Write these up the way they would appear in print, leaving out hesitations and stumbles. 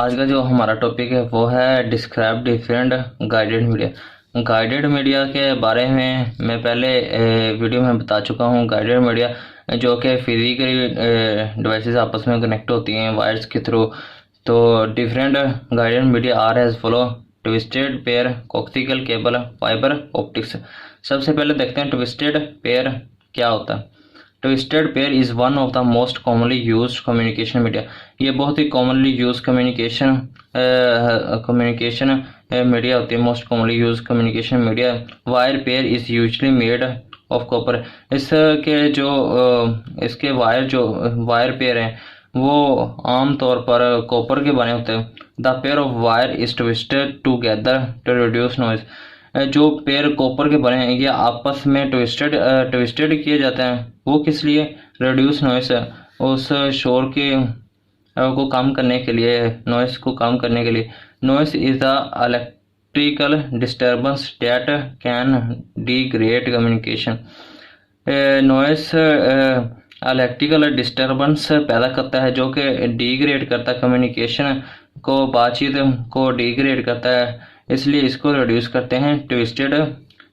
आज का जो हमारा टॉपिक है वो है describe different guided media. Guided media के बारे में मैं पहले वीडियो में बता चुका हूँ। गाइडेड मीडिया जो कि फिजिकली डिवाइसेस आपस में कनेक्ट होती हैं वायर्स के थ्रू। तो different guided media are as follow: twisted pair, coaxial cable, fiber optics. सबसे पहले देखते हैं ट्विस्टेड पेयर क्या होता है। Twisted pair is one of the most commonly used communication media. ये बहुत ही कॉमनली यूज कम्युनिकेशन मीडिया होती है। Most commonly use communication media. Wire pair is usually made of copper. इसके जो इसके वायर पेयर हैं वो आम तौर पर कॉपर के बने होते हैं। The pair of wire is twisted together to reduce noise. जो पेयर कॉपर के बने हैं ये आपस में ट्विस्टेड किए जाते हैं। वो किस लिए? रिड्यूस नॉइस, उस शोर के को कम करने के लिए, नॉइस को कम करने के लिए। Noise is the electrical disturbance that can degrade communication. Noise electrical disturbance पैदा करता है जो कि डिग्रेड करता है कम्युनिकेशन को, बातचीत को डिग्रेड करता है, इसलिए इसको रिड्यूस करते हैं ट्विस्टेड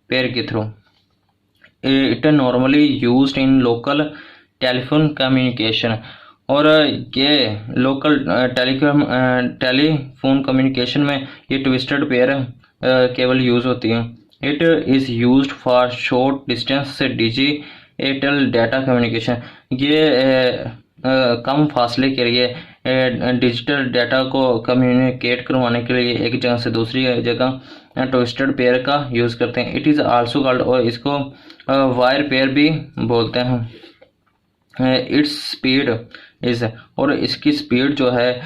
पेयर के through. It normally used in local telephone communication. और ये लोकल टेलीफोन कम्युनिकेशन में ये ट्विस्टेड पेयर केबल यूज होती है। It is used for short distance digital data communication. ये कम फासले के लिए डिजिटल डाटा को कम्युनिकेट करवाने के लिए एक जगह से दूसरी जगह ट्विस्टेड पेयर का यूज़ करते हैं। इट इज़ आल्सो कॉल्ड, और इसको वायर पेयर भी बोलते हैं। इट्स स्पीड इज़, और इसकी स्पीड जो है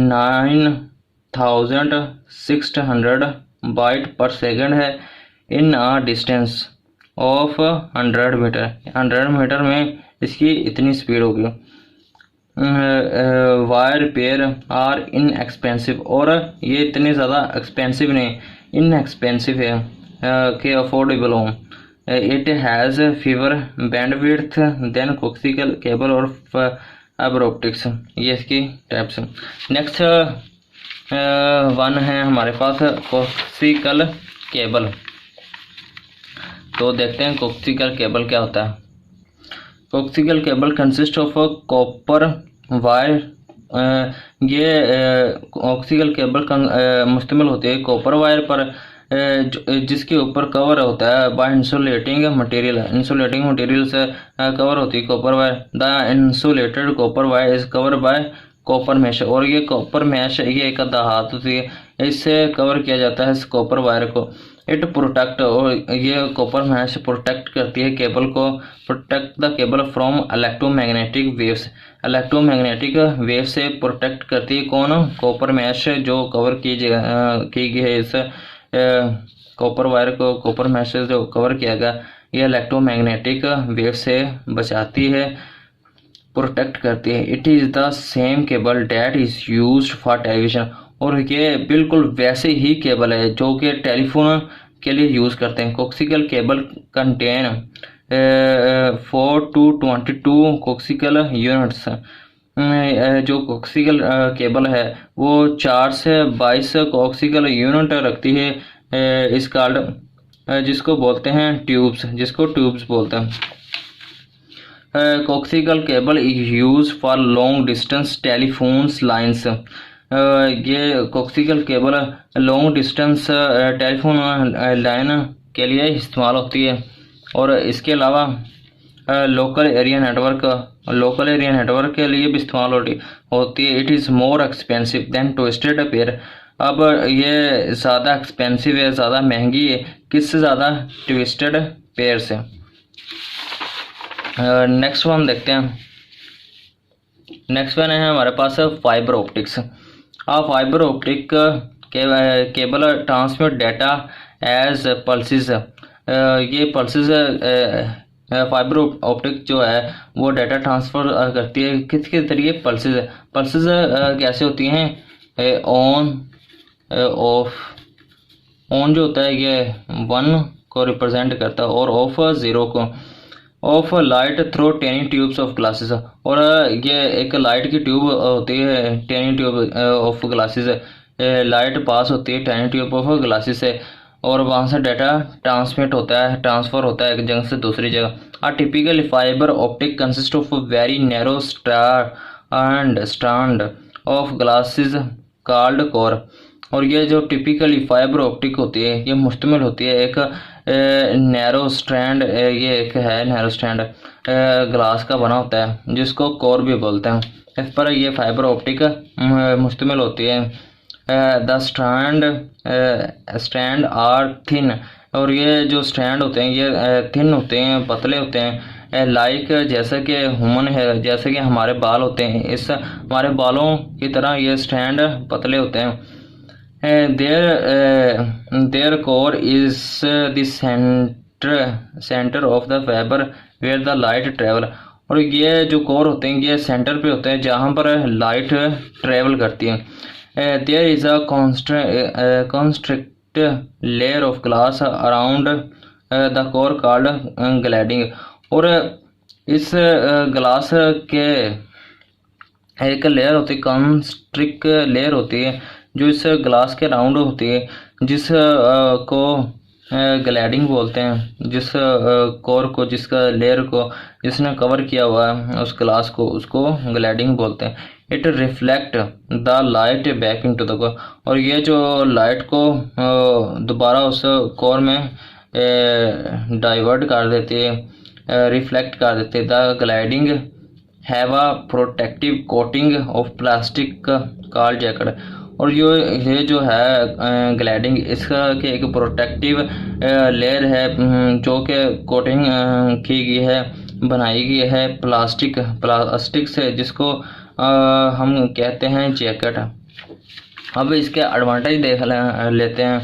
9600 बाइट पर सेकंड है। In a distance of 100 meter, 100 meter में इसकी इतनी स्पीड होगी। वायर पेयर आर इनएक्सपेंसिव, और ये इतने ज़्यादा एक्सपेंसिव नहीं, इनएक्सपेंसिव है कि अफोर्डेबल हो। It has fewer bandwidth than coaxial cable और फाइबर ऑप्टिक्स। ये इसकी टाइप्स। नेक्स्ट वन है हमारे पास कोक्सिकल केबल। तो देखते हैं कोक्सिकल केबल क्या होता है। Coaxial cable consist of copper wire. ये कोक्सिकल केबल मुश्तमिल होती है कॉपर वायर पर, जिसके ऊपर कवर होता है by insulating material. Insulating material से कवर होती है copper wire. The insulated copper wire is cover by copper mesh. और ये कॉपर मैश ये एक धात होती है, इससे कवर किया जाता है इस कॉपर वायर को। इट प्रोटेक्ट, और ये कॉपर मैश प्रोटेक्ट करती है केबल को, protect the cable from electromagnetic waves. Electromagnetic wave से प्रोटेक्ट करती है कौन? कॉपर मैश जो कवर की गई है इस कॉपर वायर को, कॉपर मैश से जो कवर किया गया, ये इलेक्ट्रोमैग्नेटिक वेव से बचाती है, प्रोटेक्ट करती है। It is the same cable that is used for television. और ये बिल्कुल वैसे ही केबल है जो कि टेलीफोन के लिए यूज़ करते हैं। Coaxial cable contain 4 to 22 कोक्सिकल units. जो कोक्सिकल केबल है वो 4 से 22 कोक्सिकल यूनिट रखती है। इस कॉल्ड जिसको बोलते हैं ट्यूब्स, जिसको ट्यूब्स बोलते हैं। Coaxial cable is use for long distance telephones lines. ये coaxial cable long distance telephone line के लिए इस्तेमाल होती है। और इसके अलावा लोकल एरिया नेटवर्क के लिए भी इस्तेमाल होती है। It is more expensive than twisted pair. अब ये ज़्यादा एक्सपेंसिव है, ज़्यादा महंगी है, किससे ज़्यादा? ट्विस्टेड पेयर से। नेक्स्ट वन देखते हैं। नेक्स्ट वन है हमारे पास fiber optics. Fiber optic cable transmit data as pulses. ये पल्सेस फाइबर ऑप्टिक जो है वो डाटा ट्रांसफ़र करती है किसके जरिए? पल्सेस। पल्सेस कैसे होती हैं? On off. ऑन जो होता है ये 1 को रिप्रेजेंट करता है और ऑफ 0 को। Of light through tiny tubes of glasses. और ये एक लाइट की ट्यूब होती है, tiny tube of glasses, light pass होती है टेनी ट्यूब ऑफ ग्लासेस से, और वहाँ से डाटा ट्रांसमिट होता है, ट्रांसफ़र होता है एक जगह से दूसरी जगह। A typical fiber optic consist of very narrow star and strand of glasses called core. और ये जो टिपिकली फाइबर ऑप्टिक होती है ये मुश्तमिल होती है एक नैरो स्ट्रैंड, ये एक है नैरो स्ट्रैंड ग्लास का बना होता है जिसको कोर भी बोलते हैं। इस पर ये फाइबर ऑप्टिक मुश्तमिल होती है। The strand are thin. और ये जो स्ट्रैंड होते हैं ये थिन होते हैं, पतले होते हैं, लाइक जैसे कि ह्यूमन है, जैसे कि हमारे बाल होते हैं, इस हमारे बालों की तरह ये स्ट्रैंड पतले होते हैं। their core is the center of the fiber where the light travel। और ये जो कोर होते हैं ये सेंटर पे होते हैं जहाँ पर लाइट ट्रेवल करती है। there is a constrict layer of glass around the core called cladding। और इस ग्लास के एक लेयर होती है, कॉन्स्ट्रिक लेयर होती है जो इस ग्लास के राउंड होती है, जिस को ग्लैडिंग बोलते हैं। जिस कोर को, जिसका लेयर को जिसने कवर किया हुआ है उस ग्लास को, उसको ग्लैडिंग बोलते हैं। It reflect the light back into the core. और ये जो लाइट को दोबारा उस कोर में डाइवर्ट कर देती है, रिफ्लेक्ट कर देती है। The gliding have a protective coating of plastic called jacket. और ये जो है ग्लैडिंग, इसका के एक प्रोटेक्टिव लेयर है जो कि कोटिंग की गई है, बनाई गई है प्लास्टिक से, जिसको हम कहते हैं जैकेट। अब इसके एडवांटेज देख लेते हैं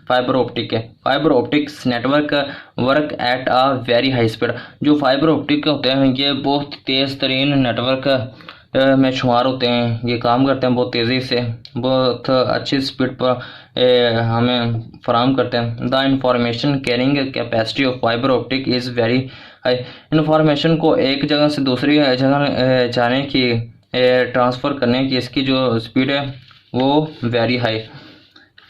फाइबर ऑप्टिक के। Fibre optics network work at a very high speed. जो फाइबर ऑप्टिक होते हैं ये बहुत तेज़ तरीन नेटवर्क में शुमार होते हैं, ये काम करते हैं बहुत तेज़ी से, बहुत अच्छी स्पीड पर हमें फराहम करते हैं। The information carrying capacity of fibre optic is very high. Information को एक जगह से दूसरी जगह जाने की, ट्रांसफ़र करने की इसकी जो स्पीड है वो very high.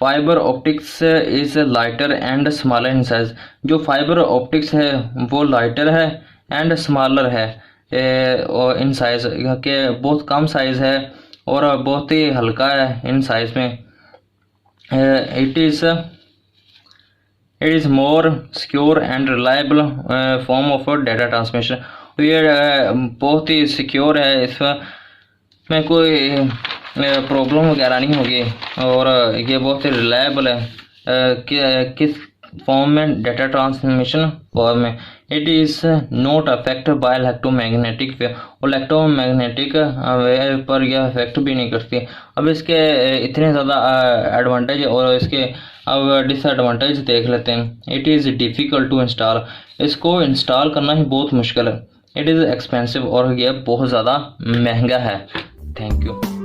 Fibre optics is lighter and smaller in size. जो फाइबर ऑप्टिक्स है वो लाइटर है एंड स्मॉलर है और इन साइज के बहुत कम साइज़ है और बहुत ही हल्का है इन साइज़ में। It is more secure and reliable form of data transmission. ये बहुत ही सिक्योर है, इसमें कोई प्रॉब्लम वगैरह नहीं होगी, और ये बहुत ही रिलायबल है। किस फॉर्म में? डाटा ट्रांसमिशन फॉर्म में। It is not affect by electromagnetic wave. और इलेक्ट्रोमैग्नेटिक वेव पर यह अफेक्ट भी नहीं करती। अब इसके इतने ज़्यादा एडवांटेज और इसके अब डिसएडवांटेज देख लेते हैं। It is difficult to install. इसको इंस्टॉल करना ही बहुत मुश्किल है। इट इज़ एक्सपेंसिव, और यह बहुत ज़्यादा महंगा है। Thank you.